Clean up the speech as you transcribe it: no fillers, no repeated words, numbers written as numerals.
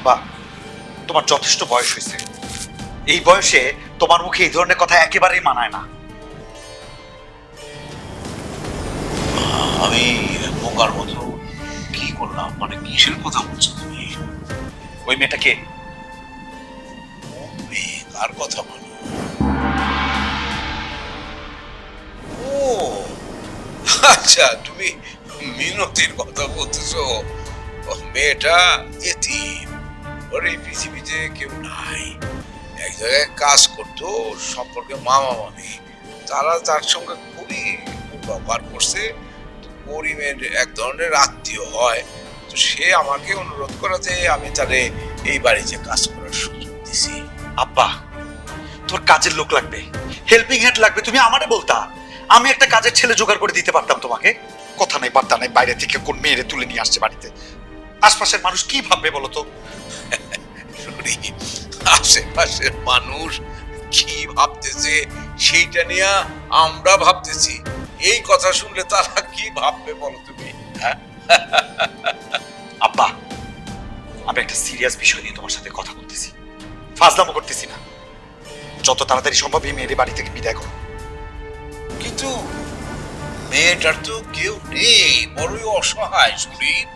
আব্বা, তোমার যথেষ্ট বয়স হয়েছে। এই বয়সে তোমার মুখে এই ধরনের কথা একেবারেই মানায় না। আমি বোকার মতো কি করলাম? মানে কিসের কথা বলছো তুমি? ওই মেয়েটাকে মেয়ে কার কথা বলো? ও আচ্ছা, তুমি মিনতির কথা বলতেছো। ও মেয়েটা এতিম, ওর এই পৃথিবীতে কেউ নাই। এক জায়গায় কাজ করতো, সম্পর্কে মামা মামি, তারা তার সঙ্গে খুবই ব্যবহার করছে। তো করিমের এক ধরনের আত্মীয় হয়। তো সে আমাকে অনুরোধ করাতে আমি তারে এই বাড়িতে কাজ করার সুযোগ দিছি। আব্বা, তোর কাজের লোক লাগবে, হেল্পিং হ্যান্ড লাগবে, তুমি আমারে বলতা। আমি একটা কাজের ছেলে জোগাড় করে দিতে পারতাম তোমাকে। কথা নাই বার্তা নাই, বাইরে থেকে কোন মেয়েরে তুলে নিয়ে আসছে বাড়িতে। আশপাশের মানুষ কি ভাববে বলো তো? শরীফ, আশেপাশের মানুষ কি ভাবতেছে সেইটা নিয়ে আমরা ভাবতেছি। এই কথা শুনলে তারা কি ভাববে বলো তুমি? হ্যাঁ, আব্বা, আমি একটা সিরিয়াস বিষয় নিয়ে তোমার সাথে কথা বলতেছি, ফাজলামো করতেছি না। যত তাড়াতাড়ি সম্ভব এই মেয়ের বাড়ি থেকে বিদায় করো। কিন্তু মেয়েটার তো কেউ নেই, বড়ই অসহায় শরীফ।